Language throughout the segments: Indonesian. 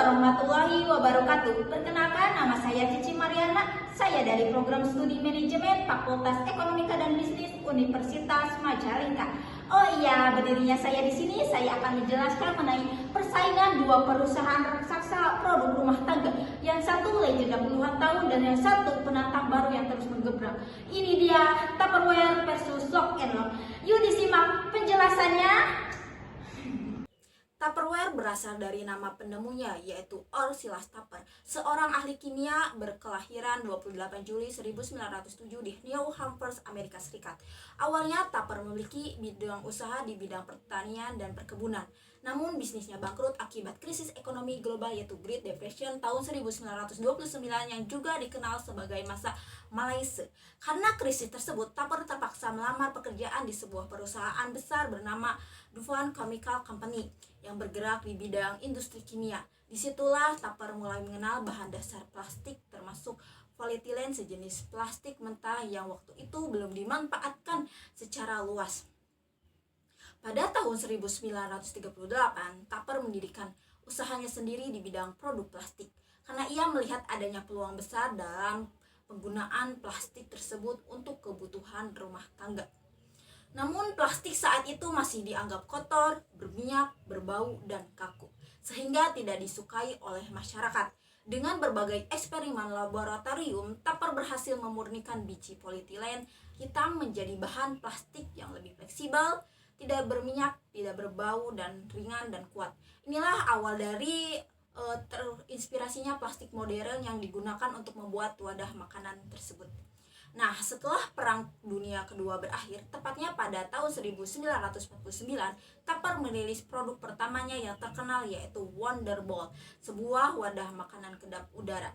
warahmatullahi wabarakatuh. Perkenalkan, nama saya Cici Mariana. Saya dari program studi manajemen Fakultas Ekonomika dan Bisnis Universitas Majalengka. Oh iya, berdirinya saya di sini, saya akan menjelaskan mengenai persaingan dua perusahaan raksasa produk rumah tangga. Yang satu legenda puluhan tahun dan yang satu penantang baru yang terus menggebrak. Ini dia Tupperware versus Lock and Lock. Yuk disimak penjelasannya. Tupperware berasal dari nama penemunya, yaitu Earl Silas Tupper, seorang ahli kimia berkelahiran 28 Juli 1907 di New Hampshire, Amerika Serikat. Awalnya Tupper memiliki bidang usaha di bidang pertanian dan perkebunan. Namun bisnisnya bangkrut akibat krisis ekonomi global, yaitu Great Depression tahun 1929 yang juga dikenal sebagai masa Malaysia. Karena krisis tersebut, Tupper terpaksa melamar pekerjaan di sebuah perusahaan besar bernama DuPont Chemical Company yang bergerak di bidang industri kimia. Disitulah Tupper mulai mengenal bahan dasar plastik termasuk polietilen, sejenis plastik mentah yang waktu itu belum dimanfaatkan secara luas. Pada tahun 1938, Tupper mendirikan usahanya sendiri di bidang produk plastik karena ia melihat adanya peluang besar dalam penggunaan plastik tersebut untuk kebutuhan rumah tangga. Namun plastik saat itu masih dianggap kotor, berminyak, berbau, dan kaku, sehingga tidak disukai oleh masyarakat. Dengan berbagai eksperimen laboratorium, Tupper berhasil memurnikan biji polietilen hitam menjadi bahan plastik yang lebih fleksibel, tidak berminyak, tidak berbau, dan ringan dan kuat. Inilah awal dari terinspirasinya plastik modern yang digunakan untuk membuat wadah makanan tersebut. Nah, setelah Perang Dunia Kedua berakhir, tepatnya pada tahun 1949, Tupper merilis produk pertamanya yang terkenal, yaitu Wonderbowl, sebuah wadah makanan kedap udara.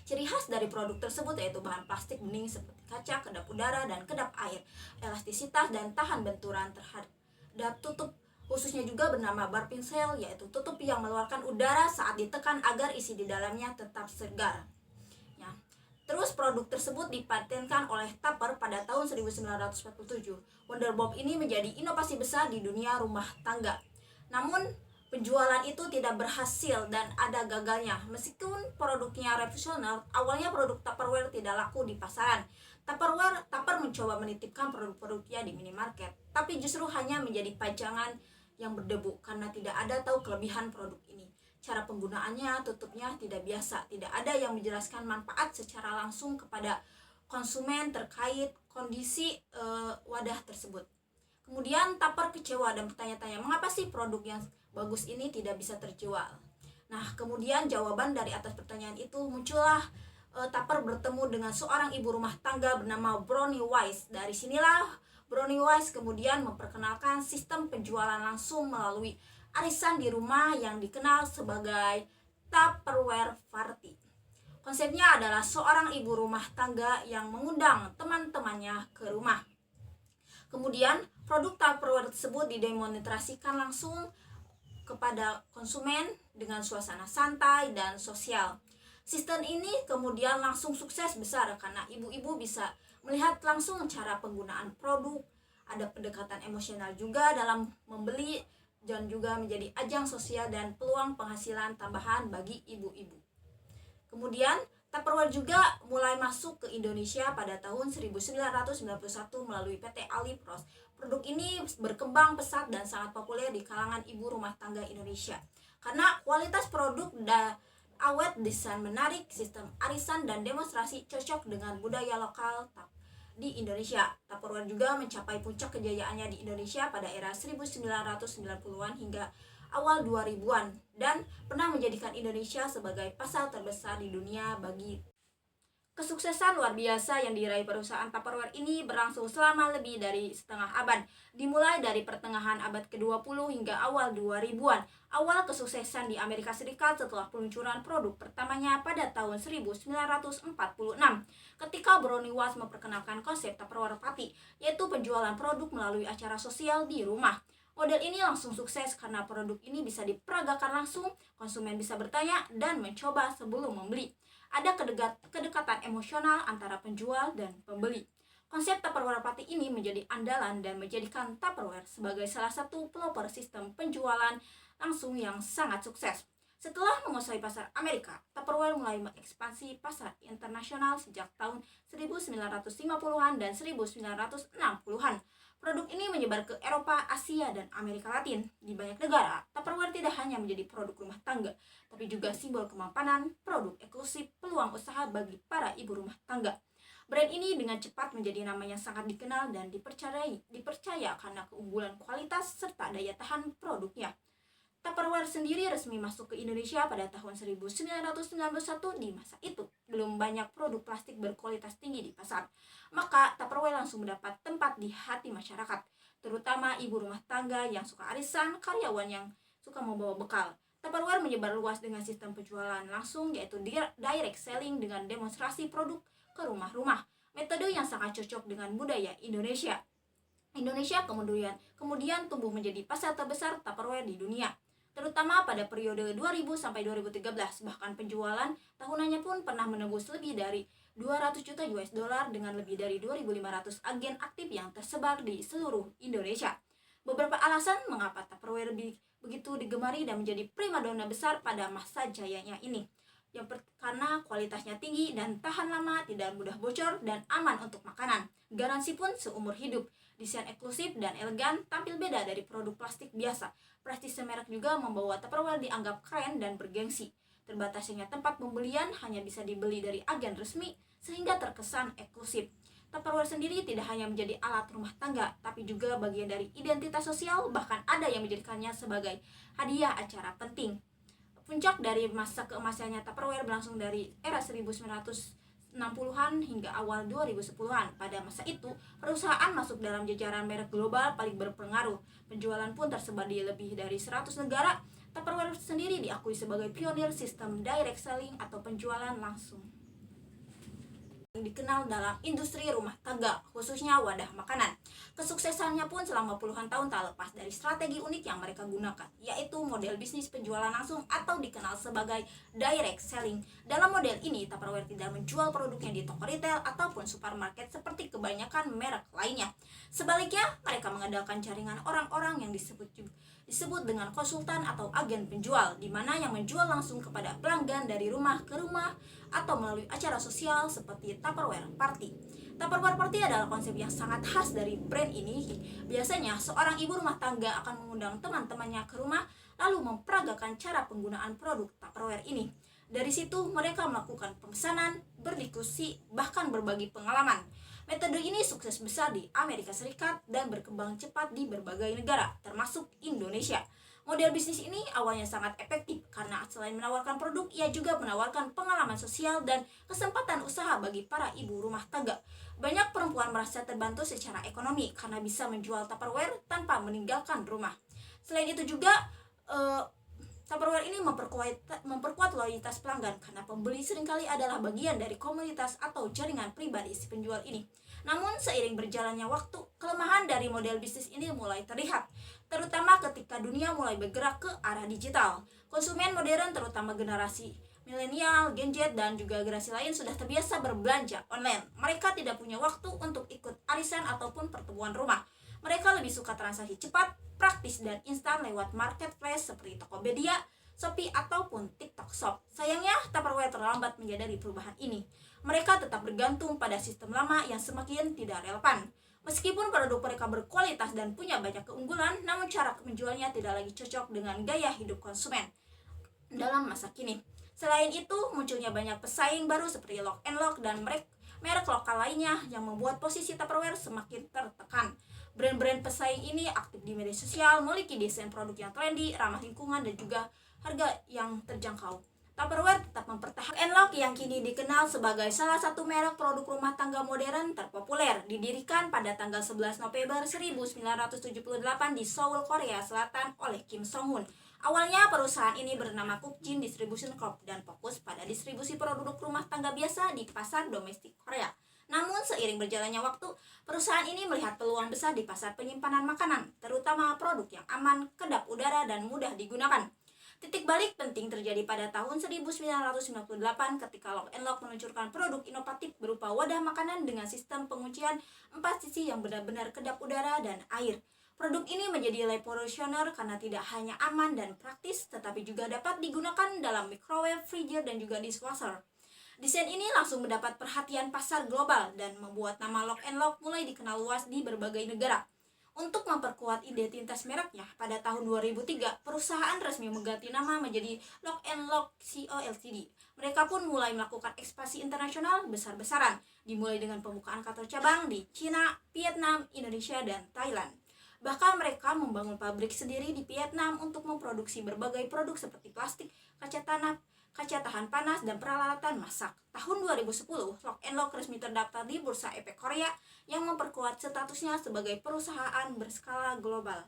Ciri khas dari produk tersebut yaitu bahan plastik bening seperti kaca, kedap udara, dan kedap air, elastisitas dan tahan benturan terhadap tutup. Khususnya juga bernama Barpin Seal, yaitu tutup yang mengeluarkan udara saat ditekan agar isi di dalamnya tetap segar. Terus produk tersebut dipatenkan oleh Tupper pada tahun 1947. Wonderbowl ini menjadi inovasi besar di dunia rumah tangga. Namun penjualan itu tidak berhasil dan ada gagalnya. Meskipun produknya revolusioner, awalnya produk Tupperware tidak laku di pasaran. Tupper mencoba menitipkan produk-produknya di minimarket, tapi justru hanya menjadi pajangan yang berdebu karena tidak ada tahu kelebihan produk ini. Cara penggunaannya, tutupnya tidak biasa, tidak ada yang menjelaskan manfaat secara langsung kepada konsumen terkait kondisi wadah tersebut. Kemudian Tupper kecewa dan bertanya-tanya, mengapa sih produk yang bagus ini tidak bisa terjual? Nah, kemudian jawaban dari atas pertanyaan itu muncullah Tupper bertemu dengan seorang ibu rumah tangga bernama Brownie Wise. Dari sinilah Brownie Wise kemudian memperkenalkan sistem penjualan langsung melalui arisan di rumah yang dikenal sebagai Tupperware Party. Konsepnya adalah seorang ibu rumah tangga yang mengundang teman-temannya ke rumah. Kemudian produk Tupperware tersebut didemonstrasikan langsung kepada konsumen dengan suasana santai dan sosial. Sistem ini kemudian langsung sukses besar karena ibu-ibu bisa melihat langsung cara penggunaan produk, ada pendekatan emosional juga dalam membeli, dan juga menjadi ajang sosial dan peluang penghasilan tambahan bagi ibu-ibu. Kemudian Tupperware juga mulai masuk ke Indonesia pada tahun 1991 melalui PT Alipros. Produk ini berkembang pesat dan sangat populer di kalangan ibu rumah tangga Indonesia karena kualitas produk awet, desain menarik, sistem arisan dan demonstrasi cocok dengan budaya lokal di Indonesia. Tupperware juga mencapai puncak kejayaannya di Indonesia pada era 1990-an hingga awal 2000-an dan pernah menjadikan Indonesia sebagai pasar terbesar di dunia bagi. Kesuksesan luar biasa yang diraih perusahaan Tupperware ini berlangsung selama lebih dari setengah abad, dimulai dari pertengahan abad ke-20 hingga awal 2000-an. Awal kesuksesan di Amerika Serikat setelah peluncuran produk pertamanya pada tahun 1946, ketika Brownie Wise memperkenalkan konsep Tupperware Party, yaitu penjualan produk melalui acara sosial di rumah. Model ini langsung sukses karena produk ini bisa diperagakan langsung, konsumen bisa bertanya dan mencoba sebelum membeli. Ada kedekatan emosional antara penjual dan pembeli. Konsep Tupperware Party ini menjadi andalan dan menjadikan Tupperware sebagai salah satu pelopor sistem penjualan langsung yang sangat sukses. Setelah menguasai pasar Amerika, Tupperware mulai mengekspansi pasar internasional sejak tahun 1950-an dan 1960-an. Produk ini menyebar ke Eropa, Asia, dan Amerika Latin. Di banyak negara, Tupperware tidak hanya menjadi produk rumah tangga, tapi juga simbol kemapanan, produk eksklusif, peluang usaha bagi para ibu rumah tangga. Brand ini dengan cepat menjadi nama yang sangat dikenal dan dipercaya karena keunggulan kualitas serta daya tahan produknya. Tupperware sendiri resmi masuk ke Indonesia pada tahun 1991. Di masa itu, belum banyak produk plastik berkualitas tinggi di pasar. Maka Tupperware langsung mendapat tempat di hati masyarakat, terutama ibu rumah tangga yang suka arisan, karyawan yang suka membawa bekal. Tupperware menyebar luas dengan sistem penjualan langsung, yaitu direct selling dengan demonstrasi produk ke rumah-rumah. Metode yang sangat cocok dengan budaya Indonesia. Kemudian tumbuh menjadi pasar terbesar Tupperware di dunia, terutama pada periode 2000 sampai 2013. Bahkan penjualan tahunannya pun pernah menembus lebih dari 200 juta US dollar dengan lebih dari 2.500 agen aktif yang tersebar di seluruh Indonesia. Beberapa alasan mengapa Tupperware begitu digemari dan menjadi primadona besar pada masa jayanya ini. Karena kualitasnya tinggi dan tahan lama, tidak mudah bocor, dan aman untuk makanan. Garansi pun seumur hidup. Desain eksklusif dan elegan, tampil beda dari produk plastik biasa. Prestise merek juga membawa Tupperware dianggap keren dan bergengsi. Terbatasnya tempat pembelian hanya bisa dibeli dari agen resmi, sehingga terkesan eksklusif. Tupperware sendiri tidak hanya menjadi alat rumah tangga, tapi juga bagian dari identitas sosial, bahkan ada yang menjadikannya sebagai hadiah acara penting. Puncak dari masa keemasannya Tupperware berlangsung dari era 1960-an hingga awal 2010-an. Pada masa itu, perusahaan masuk dalam jajaran merek global paling berpengaruh. Penjualan pun tersebar di lebih dari 100 negara. Tupperware sendiri diakui sebagai pionir sistem direct selling atau penjualan langsung, dikenal dalam industri rumah tangga, khususnya wadah makanan. Kesuksesannya pun selama puluhan tahun tak lepas dari strategi unik yang mereka gunakan, yaitu model bisnis penjualan langsung atau dikenal sebagai direct selling. Dalam model ini, Tupperware tidak menjual produknya di toko retail ataupun supermarket seperti kebanyakan merek lainnya. Sebaliknya, mereka mengandalkan jaringan orang-orang yang disebut dengan konsultan atau agen penjual, di mana yang menjual langsung kepada pelanggan dari rumah ke rumah atau melalui acara sosial seperti Tupperware Party. Tupperware Party adalah konsep yang sangat khas dari brand ini. Biasanya, seorang ibu rumah tangga akan mengundang teman-temannya ke rumah lalu memperagakan cara penggunaan produk Tupperware ini. Dari situ, mereka melakukan pemesanan, berdiskusi, bahkan berbagi pengalaman. Metode ini sukses besar di Amerika Serikat dan berkembang cepat di berbagai negara, termasuk Indonesia. Model bisnis ini awalnya sangat efektif karena selain menawarkan produk, ia juga menawarkan pengalaman sosial dan kesempatan usaha bagi para ibu rumah tangga. Banyak perempuan merasa terbantu secara ekonomi karena bisa menjual Tupperware tanpa meninggalkan rumah. Selain itu juga, Tupperware ini memperkuat loyalitas pelanggan karena pembeli seringkali adalah bagian dari komunitas atau jaringan pribadi si penjual ini. Namun seiring berjalannya waktu, kelemahan dari model bisnis ini mulai terlihat, terutama ketika dunia mulai bergerak ke arah digital. Konsumen modern, terutama generasi milenial, Gen Z, dan juga generasi lain sudah terbiasa berbelanja online. Mereka tidak punya waktu untuk ikut arisan ataupun pertemuan rumah. Mereka lebih suka transaksi cepat, praktis, dan instan lewat marketplace seperti Tokopedia, Shopee, ataupun TikTok Shop. Sayangnya, Tupperware terlambat menyadari perubahan ini. Mereka tetap bergantung pada sistem lama yang semakin tidak relevan. Meskipun produk mereka berkualitas dan punya banyak keunggulan, namun cara menjualnya tidak lagi cocok dengan gaya hidup konsumen dalam masa kini. Selain itu, munculnya banyak pesaing baru seperti Lock and Lock dan merek lokal lainnya yang membuat posisi Tupperware semakin tertekan. Brand-brand pesaing ini aktif di media sosial, memiliki desain produk yang trendy, ramah lingkungan, dan juga harga yang terjangkau. Tupperware tetap mempertahankan Lock yang kini dikenal sebagai salah satu merek produk rumah tangga modern terpopuler. Didirikan pada tanggal 11 November 1978 di Seoul, Korea Selatan oleh Kim Song-hoon. Awalnya perusahaan ini bernama Kookjin Distribution Corp dan fokus pada distribusi produk rumah tangga biasa di pasar domestik Korea. Namun seiring berjalannya waktu, perusahaan ini melihat peluang besar di pasar penyimpanan makanan, terutama produk yang aman, kedap udara, dan mudah digunakan. Titik balik penting terjadi pada tahun 1998 ketika Lock and Lock meluncurkan produk inovatif berupa wadah makanan dengan sistem penguncian 4 sisi yang benar-benar kedap udara dan air. Produk ini menjadi revolusioner karena tidak hanya aman dan praktis, tetapi juga dapat digunakan dalam microwave, freezer, dan juga dishwasher. Desain ini langsung mendapat perhatian pasar global dan membuat nama Lock and Lock mulai dikenal luas di berbagai negara. Untuk memperkuat identitas mereknya, pada tahun 2003, perusahaan resmi mengganti nama menjadi Lock and Lock Co. Ltd. Mereka pun mulai melakukan ekspansi internasional besar-besaran, dimulai dengan pembukaan kantor cabang di China, Vietnam, Indonesia, dan Thailand. Bahkan mereka membangun pabrik sendiri di Vietnam untuk memproduksi berbagai produk seperti plastik, kaca tanah, kaca tahan panas, dan peralatan masak. Tahun 2010, Lock and Lock resmi terdaftar di Bursa Efek Korea yang memperkuat statusnya sebagai perusahaan berskala global.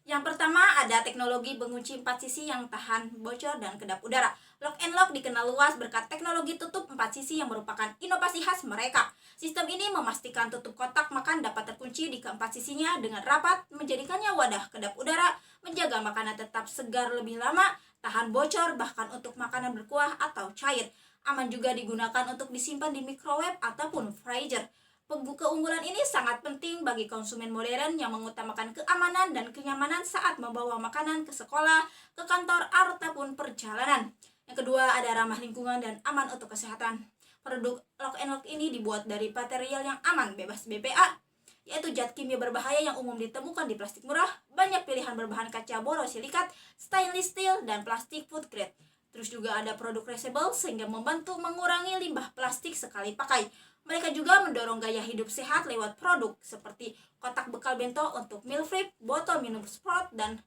Yang pertama ada teknologi pengunci 4 sisi yang tahan bocor dan kedap udara. Lock and Lock dikenal luas berkat teknologi tutup 4 sisi yang merupakan inovasi khas mereka. Sistem ini memastikan tutup kotak makan dapat terkunci di keempat sisinya dengan rapat, menjadikannya wadah kedap udara, menjaga makanan tetap segar lebih lama, tahan bocor bahkan untuk makanan berkuah atau cair. Aman juga digunakan untuk disimpan di microwave ataupun freezer. Keunggulan ini sangat penting bagi konsumen modern yang mengutamakan keamanan dan kenyamanan saat membawa makanan ke sekolah, ke kantor, ataupun perjalanan. Yang kedua ada ramah lingkungan dan aman untuk kesehatan. Produk Lock and Lock ini dibuat dari material yang aman, bebas BPA, yaitu zat kimia berbahaya yang umum ditemukan di plastik murah. Banyak pilihan berbahan kaca borosilikat, stainless steel, dan plastik food grade. Terus juga ada produk reusable sehingga membantu mengurangi limbah plastik sekali pakai. Mereka juga mendorong gaya hidup sehat lewat produk seperti kotak bekal bento untuk meal prep, botol minum Sprott, dan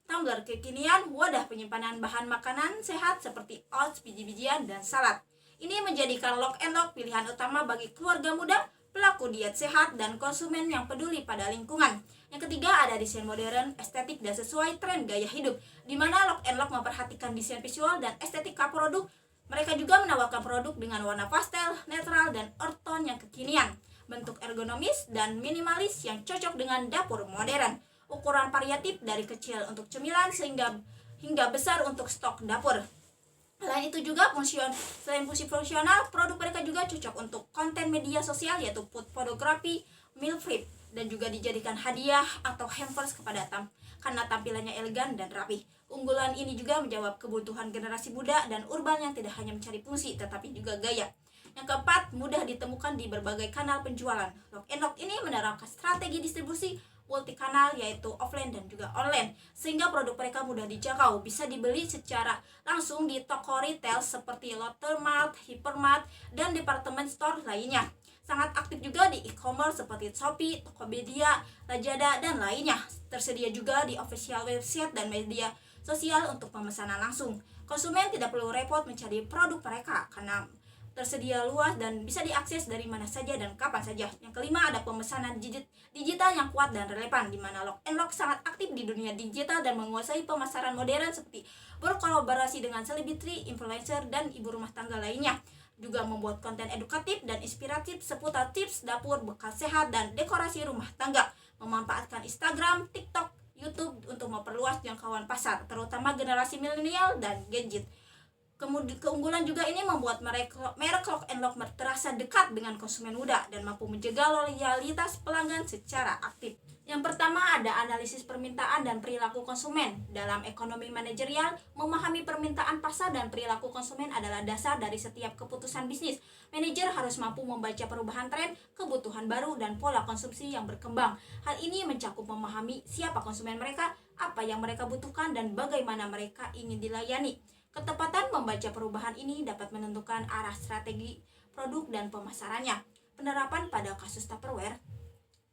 tumbler kekinian, wadah penyimpanan bahan makanan sehat seperti oats, biji-bijian, dan salad. Ini menjadikan Lock and Lock pilihan utama bagi keluarga muda, pelaku diet sehat, dan konsumen yang peduli pada lingkungan. Yang ketiga ada desain modern, estetik, dan sesuai tren gaya hidup, di mana Lock and Lock memperhatikan desain visual dan estetika produk. Mereka juga menawarkan produk dengan warna pastel, netral, dan earth tone yang kekinian, bentuk ergonomis dan minimalis yang cocok dengan dapur modern, ukuran variatif dari kecil untuk cemilan hingga besar untuk stok dapur. Selain itu juga selain fungsi fungsional, produk mereka juga cocok untuk konten media sosial yaitu food photography, meal prep, dan juga dijadikan hadiah atau hampers karena tampilannya elegan dan rapi. Keunggulan ini juga menjawab kebutuhan generasi muda dan urban yang tidak hanya mencari fungsi tetapi juga gaya. Yang keempat, mudah ditemukan di berbagai kanal penjualan. Lock and Lock ini menerapkan strategi distribusi multi kanal yaitu offline dan juga online, sehingga produk mereka mudah dijangkau, bisa dibeli secara langsung di toko retail seperti Lotte Mart, Hypermart, dan department store lainnya. Sangat aktif juga di e-commerce seperti Shopee, Tokopedia, Lazada, dan lainnya. Tersedia juga di official website dan media sosial untuk pemesanan langsung. Konsumen tidak perlu repot mencari produk mereka karena tersedia luas dan bisa diakses dari mana saja dan kapan saja. Yang kelima ada pemesanan digital yang kuat dan relevan, di mana Lock and Lock sangat aktif di dunia digital dan menguasai pemasaran modern seperti berkolaborasi dengan selebriti, influencer, dan ibu rumah tangga lainnya. Juga membuat konten edukatif dan inspiratif seputar tips dapur, bekal sehat, dan dekorasi rumah tangga. Memanfaatkan Instagram, TikTok, YouTube untuk memperluas jangkauan pasar, terutama generasi milenial dan gadget. Keunggulan juga ini membuat merek Lock and Lock terasa dekat dengan konsumen muda dan mampu menjaga loyalitas pelanggan secara aktif. Yang pertama ada analisis permintaan dan perilaku konsumen. Dalam ekonomi manajerial, memahami permintaan pasar dan perilaku konsumen adalah dasar dari setiap keputusan bisnis. Manajer harus mampu membaca perubahan tren, kebutuhan baru, dan pola konsumsi yang berkembang. Hal ini mencakup memahami siapa konsumen mereka, apa yang mereka butuhkan, dan bagaimana mereka ingin dilayani. Ketepatan membaca perubahan ini dapat menentukan arah strategi produk dan pemasarannya. Penerapan pada kasus Tupperware,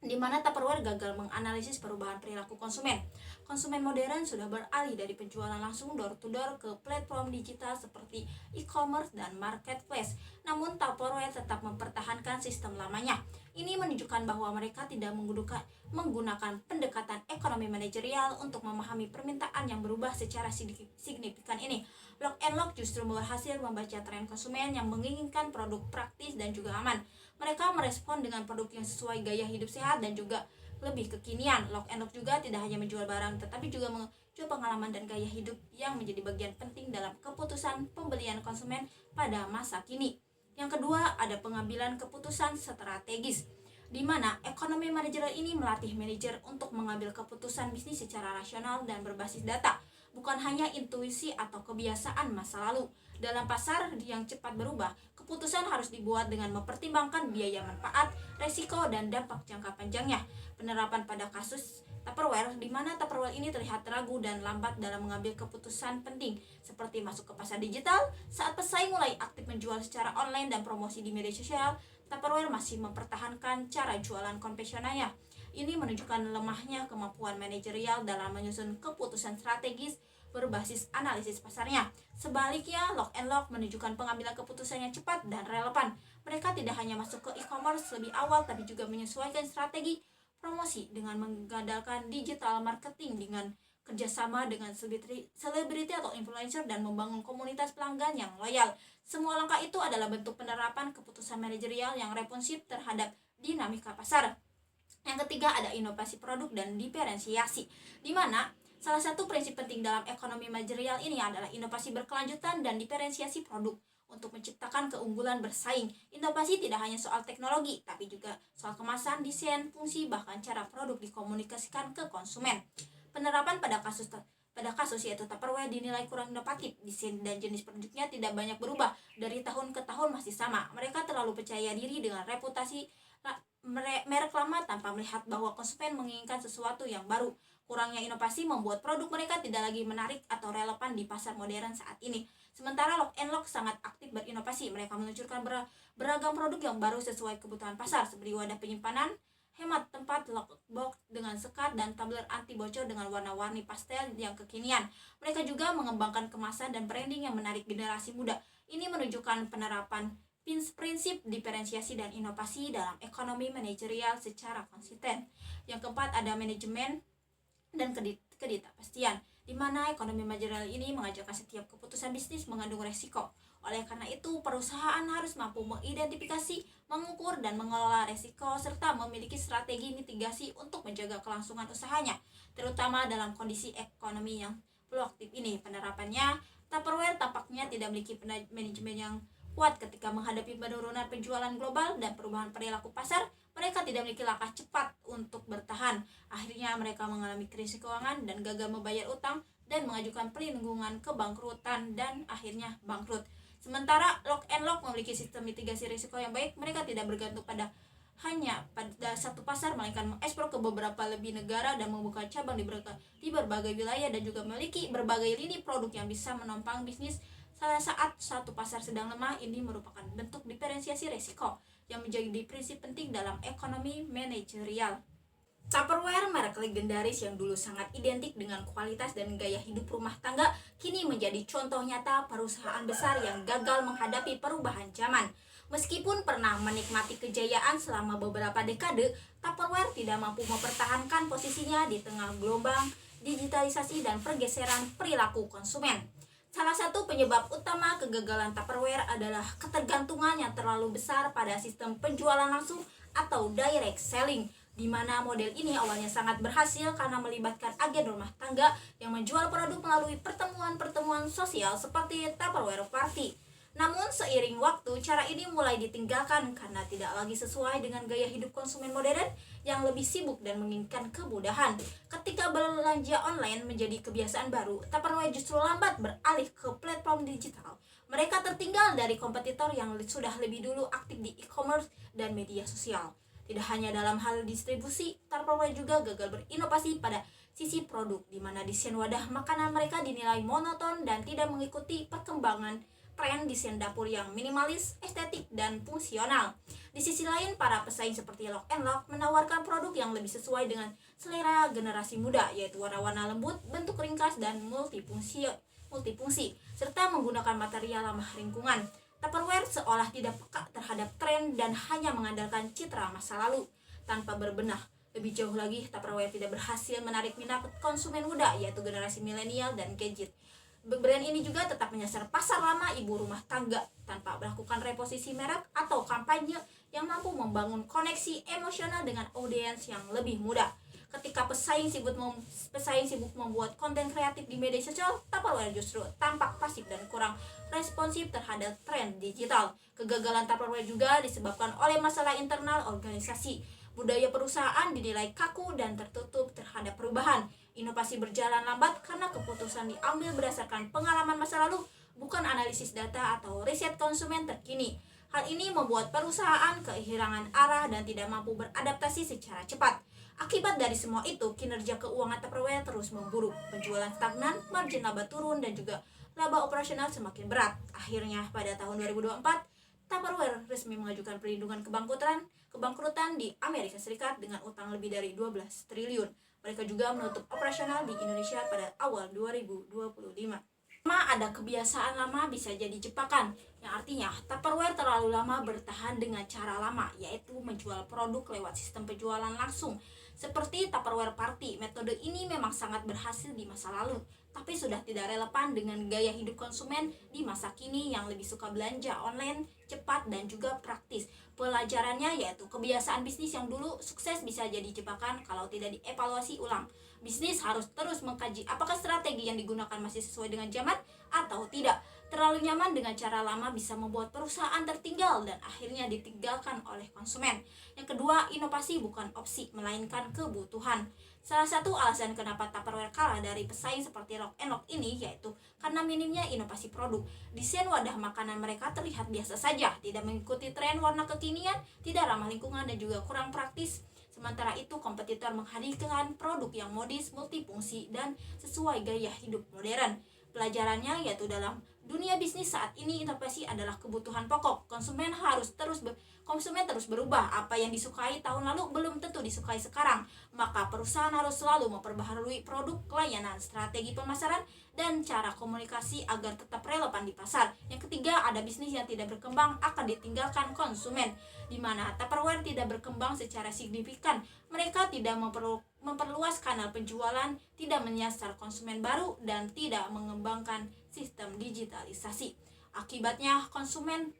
di mana Tupperware gagal menganalisis perubahan perilaku konsumen. Konsumen modern sudah beralih dari penjualan langsung door-to-door ke platform digital seperti e-commerce dan marketplace. Namun Tupperware tetap mempertahankan sistem lamanya. Ini menunjukkan bahwa mereka tidak menggunakan pendekatan ekonomi manajerial untuk memahami permintaan yang berubah secara signifikan ini. Lock and Lock justru berhasil membaca tren konsumen yang menginginkan produk praktis dan juga aman. Mereka merespon dengan produk yang sesuai gaya hidup sehat dan juga lebih kekinian. Lock and Lock juga tidak hanya menjual barang tetapi juga menjual pengalaman dan gaya hidup yang menjadi bagian penting dalam keputusan pembelian konsumen pada masa kini. Yang kedua, ada pengambilan keputusan strategis. di mana ekonomi manajerial ini melatih manajer untuk mengambil keputusan bisnis secara rasional dan berbasis data, bukan hanya intuisi atau kebiasaan masa lalu. Dalam pasar yang cepat berubah, keputusan harus dibuat dengan mempertimbangkan biaya manfaat, resiko, dan dampak jangka panjangnya. Penerapan pada kasus Tupperware, di mana Tupperware ini terlihat ragu dan lambat dalam mengambil keputusan penting, seperti masuk ke pasar digital. Saat pesaing mulai aktif menjual secara online dan promosi di media sosial, Tupperware masih mempertahankan cara jualan konvensionalnya. Ini menunjukkan lemahnya kemampuan manajerial dalam menyusun keputusan strategis berbasis analisis pasarnya. Sebaliknya, Lock and Lock menunjukkan pengambilan keputusan yang cepat dan relevan. Mereka tidak hanya masuk ke e-commerce lebih awal, tapi juga menyesuaikan strategi promosi dengan mengandalkan digital marketing dengan kerjasama dengan selebriti atau influencer dan membangun komunitas pelanggan yang loyal. Semua langkah itu adalah bentuk penerapan keputusan manajerial yang responsif terhadap dinamika pasar. Yang ketiga ada inovasi produk dan diferensiasi, di mana salah satu prinsip penting dalam ekonomi manajerial ini adalah inovasi berkelanjutan dan diferensiasi produk. Untuk menciptakan keunggulan bersaing, inovasi tidak hanya soal teknologi, tapi juga soal kemasan, desain, fungsi, bahkan cara produk dikomunikasikan ke konsumen. Penerapan pada kasus yaitu Tupperware dinilai kurang inovatif. Desain dan jenis produknya tidak banyak berubah dari tahun ke tahun, masih sama. Mereka terlalu percaya diri dengan reputasi merek lama tanpa melihat bahwa konsumen menginginkan sesuatu yang baru. Kurangnya inovasi membuat produk mereka tidak lagi menarik atau relevan di pasar modern saat ini. Sementara Lock and Lock sangat aktif berinovasi. Mereka meluncurkan beragam produk yang baru sesuai kebutuhan pasar, seperti wadah penyimpanan hemat tempat, lockbox dengan sekat, dan tumbler anti bocor dengan warna-warni pastel yang kekinian. Mereka juga mengembangkan kemasan dan branding yang menarik generasi muda. Ini menunjukkan penerapan prinsip diferensiasi dan inovasi dalam ekonomi manajerial secara konsisten. Yang keempat ada manajemen dan ketidakpastian, di mana ekonomi manajerial ini mengajarkan setiap keputusan bisnis mengandung resiko. Oleh karena itu, perusahaan harus mampu mengidentifikasi, mengukur, dan mengelola resiko, serta memiliki strategi mitigasi untuk menjaga kelangsungan usahanya, terutama dalam kondisi ekonomi yang fluktuatif ini. Penerapannya, Tupperware tampaknya tidak memiliki manajemen yang kuat ketika menghadapi penurunan penjualan global dan perubahan perilaku pasar. Mereka tidak memiliki langkah cepat untuk bertahan. Akhirnya mereka mengalami krisis keuangan dan gagal membayar utang dan mengajukan perlindungan kebangkrutan dan akhirnya bangkrut. Sementara Lock and Lock memiliki sistem mitigasi risiko yang baik. Mereka tidak bergantung hanya pada satu pasar, melainkan mengekspor ke beberapa lebih negara dan membuka cabang di berbagai wilayah, dan juga memiliki berbagai lini produk yang bisa menopang bisnis saat satu pasar sedang lemah. Ini merupakan bentuk diferensiasi risiko yang menjadi prinsip penting dalam ekonomi manajerial. Tupperware, merek legendaris yang dulu sangat identik dengan kualitas dan gaya hidup rumah tangga, kini menjadi contoh nyata perusahaan besar yang gagal menghadapi perubahan zaman. Meskipun pernah menikmati kejayaan selama beberapa dekade, Tupperware tidak mampu mempertahankan posisinya di tengah gelombang digitalisasi dan pergeseran perilaku konsumen. Salah satu penyebab utama kegagalan Tupperware adalah ketergantungan yang terlalu besar pada sistem penjualan langsung atau direct selling, di mana model ini awalnya sangat berhasil karena melibatkan agen rumah tangga yang menjual produk melalui pertemuan-pertemuan sosial seperti Tupperware Party. Namun seiring waktu, cara ini mulai ditinggalkan karena tidak lagi sesuai dengan gaya hidup konsumen modern yang lebih sibuk dan menginginkan kemudahan. Ketika belanja online menjadi kebiasaan baru, Tupperware justru lambat beralih ke platform digital. Mereka tertinggal dari kompetitor yang sudah lebih dulu aktif di e-commerce dan media sosial. Tidak hanya dalam hal distribusi, Tupperware juga gagal berinovasi pada sisi produk, di mana desain wadah makanan mereka dinilai monoton dan tidak mengikuti perkembangan tren desain dapur yang minimalis, estetik, dan fungsional. Di sisi lain, para pesaing seperti Lock and Lock menawarkan produk yang lebih sesuai dengan selera generasi muda, yaitu warna-warna lembut, bentuk ringkas, dan multifungsi, serta menggunakan material ramah lingkungan. Tupperware seolah tidak peka terhadap tren dan hanya mengandalkan citra masa lalu tanpa berbenah. Lebih jauh lagi, Tupperware tidak berhasil menarik minat konsumen muda, yaitu generasi milenial dan gadget. Brand ini juga tetap menyasar pasar lama ibu rumah tangga tanpa melakukan reposisi merek atau kampanye yang mampu membangun koneksi emosional dengan audiens yang lebih muda. Ketika pesaing sibuk membuat konten kreatif di media sosial, Tupperware justru tampak pasif dan kurang responsif terhadap tren digital. Kegagalan Tupperware juga disebabkan oleh masalah internal organisasi. Budaya perusahaan dinilai kaku dan tertutup terhadap perubahan. Inovasi berjalan lambat karena keputusan diambil berdasarkan pengalaman masa lalu, bukan analisis data atau riset konsumen terkini. Hal ini membuat perusahaan kehilangan arah dan tidak mampu beradaptasi secara cepat. Akibat dari semua itu, kinerja keuangan Tupperware terus memburuk. Penjualan stagnan, margin laba turun, dan juga laba operasional semakin berat. Akhirnya, pada tahun 2024, Tupperware resmi mengajukan perlindungan kebangkrutan di Amerika Serikat dengan utang lebih dari 12 triliun. Mereka juga menutup operasional di Indonesia pada awal 2025. Ada kebiasaan lama bisa jadi jebakan, yang artinya Tupperware terlalu lama bertahan dengan cara lama, yaitu menjual produk lewat sistem penjualan langsung. Seperti Tupperware Party, metode ini memang sangat berhasil di masa lalu, tapi sudah tidak relevan dengan gaya hidup konsumen di masa kini yang lebih suka belanja online, cepat, dan juga praktis. Pelajarannya yaitu kebiasaan bisnis yang dulu sukses bisa jadi jebakan kalau tidak dievaluasi ulang. Bisnis harus terus mengkaji apakah strategi yang digunakan masih sesuai dengan zaman atau tidak. Terlalu nyaman dengan cara lama bisa membuat perusahaan tertinggal dan akhirnya ditinggalkan oleh konsumen. Yang kedua, inovasi bukan opsi, melainkan kebutuhan. Salah satu alasan kenapa Tupperware kalah dari pesaing seperti Lock and Lock ini yaitu karena minimnya inovasi produk. Desain wadah makanan mereka terlihat biasa saja, tidak mengikuti tren warna kekinian, tidak ramah lingkungan, dan juga kurang praktis. Sementara itu, kompetitor menghadirkan produk yang modis, multifungsi, dan sesuai gaya hidup modern. Pelajarannya yaitu dalam dunia bisnis saat ini, inovasi adalah kebutuhan pokok. Konsumen terus berubah. Apa yang disukai tahun lalu belum tentu disukai sekarang. Maka perusahaan harus selalu memperbaharui produk, layanan, strategi pemasaran, dan cara komunikasi agar tetap relevan di pasar. Yang ketiga, ada bisnis yang tidak berkembang akan ditinggalkan konsumen, di mana Tupperware tidak berkembang secara signifikan. Mereka tidak memperluas kanal penjualan, tidak menyasar konsumen baru, dan tidak mengembangkan sistem digitalisasi. Akibatnya, konsumen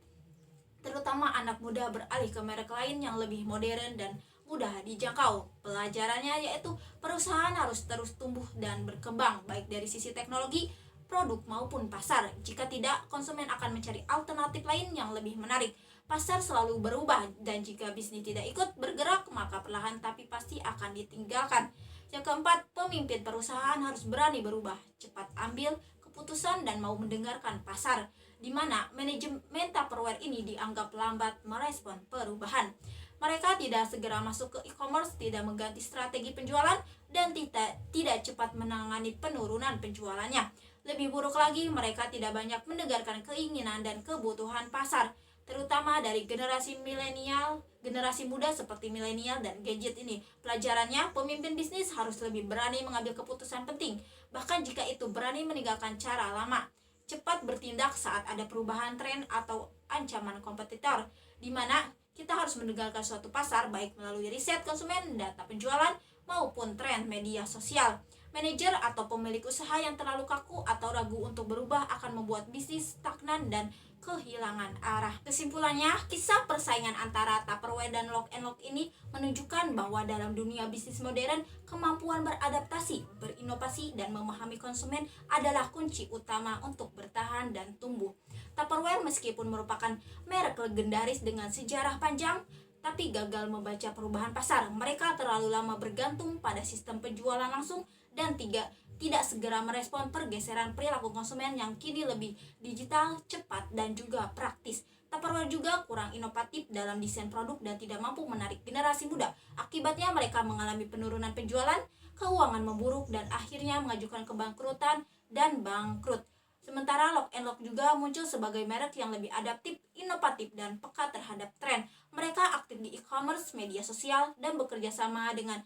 terutama anak muda beralih ke merek lain yang lebih modern dan mudah dijangkau. Pelajarannya yaitu perusahaan harus terus tumbuh dan berkembang baik dari sisi teknologi, produk maupun pasar. Jika tidak, konsumen akan mencari alternatif lain yang lebih menarik. Pasar selalu berubah dan jika bisnis tidak ikut bergerak, maka perlahan tapi pasti akan ditinggalkan. Yang keempat, pemimpin perusahaan harus berani berubah, cepat ambil keputusan dan mau mendengarkan pasar, di mana manajemen Tupperware ini dianggap lambat merespon perubahan. Mereka tidak segera masuk ke e-commerce, tidak mengganti strategi penjualan, dan tidak cepat menangani penurunan penjualannya. Lebih buruk lagi, mereka tidak banyak mendengarkan keinginan dan kebutuhan pasar, terutama dari generasi milenial, generasi muda seperti milenial dan gadget ini. Pelajarannya, pemimpin bisnis harus lebih berani mengambil keputusan penting, bahkan jika itu berani meninggalkan cara lama. Cepat bertindak saat ada perubahan tren atau ancaman kompetitor, di mana kita harus mendengarkan suatu pasar baik melalui riset konsumen, data penjualan, maupun tren media sosial. Manajer atau pemilik usaha yang terlalu kaku atau ragu untuk berubah akan membuat bisnis stagnan dan kehilangan arah. Kesimpulannya, kisah persaingan antara Tupperware dan Lock and Lock ini menunjukkan bahwa dalam dunia bisnis modern, kemampuan beradaptasi, berinovasi, dan memahami konsumen adalah kunci utama untuk bertahan dan tumbuh. Tupperware meskipun merupakan merek legendaris dengan sejarah panjang, tapi gagal membaca perubahan pasar. Mereka terlalu lama bergantung pada sistem penjualan langsung dan tidak segera merespon pergeseran perilaku konsumen yang kini lebih digital, cepat, dan juga praktis. Tupperware juga kurang inovatif dalam desain produk dan tidak mampu menarik generasi muda. Akibatnya mereka mengalami penurunan penjualan, keuangan memburuk, dan akhirnya mengajukan kebangkrutan dan bangkrut. Sementara Lock and Lock juga muncul sebagai merek yang lebih adaptif, inovatif, dan peka terhadap tren. Mereka aktif di e-commerce, media sosial, dan bekerja sama dengan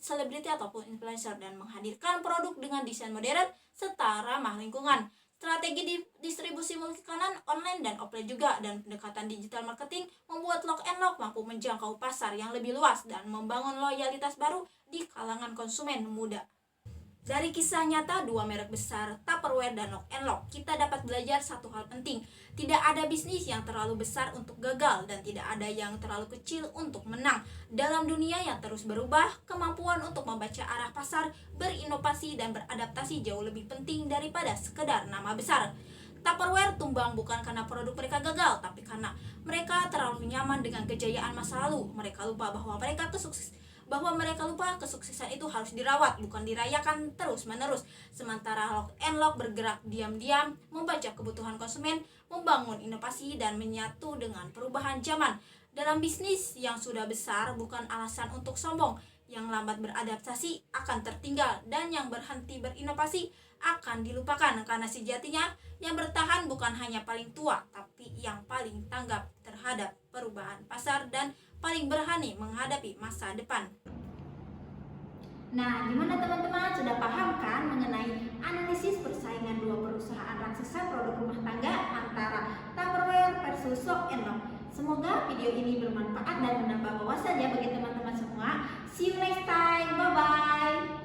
selebriti ataupun influencer dan menghadirkan produk dengan desain modern serta ramah lingkungan. Strategi distribusi multi kanan, online dan offline juga, dan pendekatan digital marketing membuat Lock and Lock mampu menjangkau pasar yang lebih luas dan membangun loyalitas baru di kalangan konsumen muda. Dari kisah nyata dua merek besar, Tupperware dan Lock and Lock, kita dapat belajar satu hal penting. Tidak ada bisnis yang terlalu besar untuk gagal dan tidak ada yang terlalu kecil untuk menang. Dalam dunia yang terus berubah, kemampuan untuk membaca arah pasar, berinovasi, dan beradaptasi jauh lebih penting daripada sekedar nama besar. Tupperware tumbang bukan karena produk mereka gagal, tapi karena mereka terlalu nyaman dengan kejayaan masa lalu. Mereka lupa bahwa mereka lupa kesuksesan itu harus dirawat, bukan dirayakan terus-menerus. Sementara Lock and Lock bergerak diam-diam, membaca kebutuhan konsumen, membangun inovasi, dan menyatu dengan perubahan zaman. Dalam bisnis yang sudah besar, bukan alasan untuk sombong. Yang lambat beradaptasi akan tertinggal, dan yang berhenti berinovasi akan dilupakan. Karena sejatinya yang bertahan bukan hanya paling tua, tapi yang paling tanggap terhadap perubahan pasar dan paling berani menghadapi masa depan. Nah, gimana teman-teman? Sudah paham kan mengenai analisis persaingan dua perusahaan raksasa produk rumah tangga antara Tupperware versus Lock and Lock? Semoga video ini bermanfaat dan menambah wawasan ya bagi teman-teman semua. See you next time. Bye-bye.